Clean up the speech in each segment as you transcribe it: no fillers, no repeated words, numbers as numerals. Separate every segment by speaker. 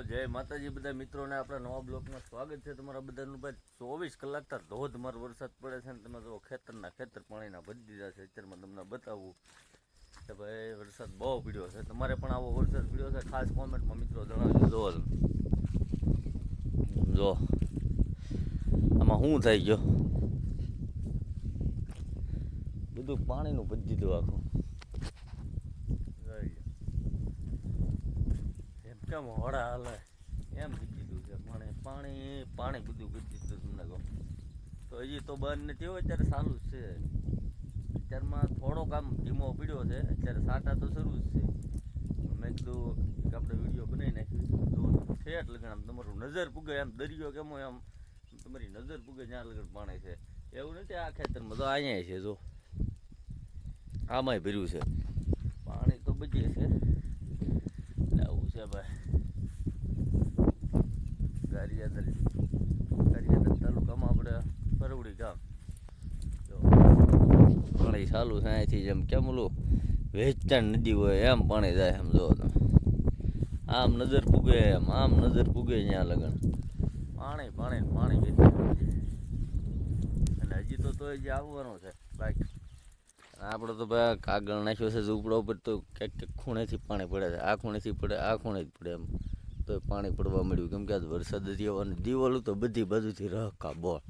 Speaker 1: જય માતાજી બધા મિત્રોને આપણા નવા બ્લોકમાં સ્વાગત છે તમારા બધાનું. ભાઈ 24 કલાક તાર ધોધમાર વરસાદ પડે છે ને તમે જો ખેતર પાણીના ભરી દીધા છે. અત્યારમાં તમને બતાવું કે ભાઈ વરસાદ બહુ પડ્યો છે. તમારે પણ આવો વરસાદ પડ્યો છે ખાસ કોમેન્ટમાં મિત્રો જણાવજો. જો આમાં શું થઈ ગયો, બધું પાણીનું ભરી દીધું આખું. એમ કેમ હોડા હાલે એમ ભરી દીધું છે પાણી બધું ભરી દીધું તમને કહું તો. હજી તો બંધ નથી હોય અત્યારે ચાલુ જ છે. અત્યારમાં થોડોક આમ ધીમો પીડ્યો છે. અત્યારે સાટા તો શરૂ જ છે. મેં કીધું કે આપણે વિડીયો બનાવી નાખી તો ઠેઠ લગન આમ તમારું નજર પૂગે. એમ દરિયો કેમ હોય આમ તમારી નજર પૂગે જ્યાં લગન પાણી છે એવું નથી. આ ખેતરમાં તો અહીંયા છે, જો આમાંય ભર્યું છે પાણી તો બચે છે. આવું છે ભાઈ. ગારિયાદર તાલુકામાં આપણે પરવડી ગામ જો પાણી ચાલુ છે. અહીંથી જેમ કેમ ઓલું વેચાણ નદી હોય એમ પાણી જાય. એમ જો તમે આમ નજર પૂગે આમ નજર પૂગે ત્યાં લગન પાણી વેચાય. અને હજી તો હજી આવવાનું છે બાકી. આપણે તો ભાઈ કાગળ નાખ્યો છે ઝૂંપડા ઉપર તો ક્યાંક ખૂણેથી પાણી પડે છે. આ ખૂણેથી પડે આ ખૂણે જ પડે એમ તો પાણી પડવા મળ્યું. કેમ કે આજ વરસાદ જ એવો અને દિવાલું તો બધી બાજુથી રહકા બોળ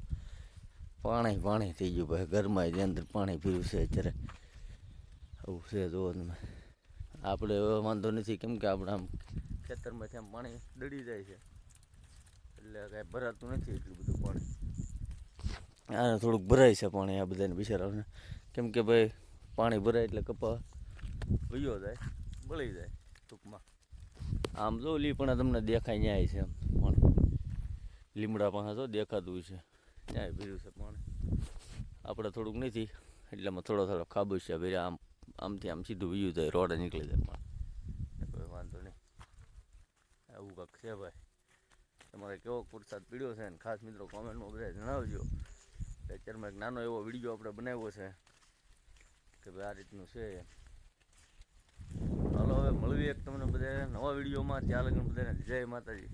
Speaker 1: પાણી થઈ ગયું ભાઈ. ઘરમાં જ અંદર પાણી પીવું છે અત્યારે. આવું છે જુઓ તમે. આપણે વાંધો નથી કેમ કે આપણે આમ ખેતરમાંથી આમ પાણી દડી જાય છે એટલે કાંઈ ભરાતું નથી એટલું બધું પાણી. આને થોડુંક ભરાય છે પાણી આ બધાને બિચારાઓને. કેમ કે ભાઈ પાણી ભરાય એટલે કપા વયો જાય, બળી જાય ટૂંકમાં. આમ જો લીપણા તમને દેખાય ન્યાય છે. આમ પણ લીમડા પાસે જો દેખાતું છે ન્યાય ભર્યું છે પાણી. આપણે થોડુંક નથી એટલેમાં થોડો ખાબુશ છે ભાઈ. આમથી આમ સીધું વયું જાય, રોડે નીકળી જાય પાણી. કોઈ વાંધો નહીં. આવું કાંક છે ભાઈ. તમારે કેવો વરસાદ પીડ્યો છે ને ખાસ મિત્રો કોમેન્ટમાં બધા જણાવજો. અત્યારમાં એક નાનો એવો વિડીયો આપણે બનાવ્યો છે કે ભાઈ આ રીતનું છે. ચાલો હવે મળવી એક તમને બધા નવા વિડીયોમાં. ત્યાં લગન બધાને જય માતાજી.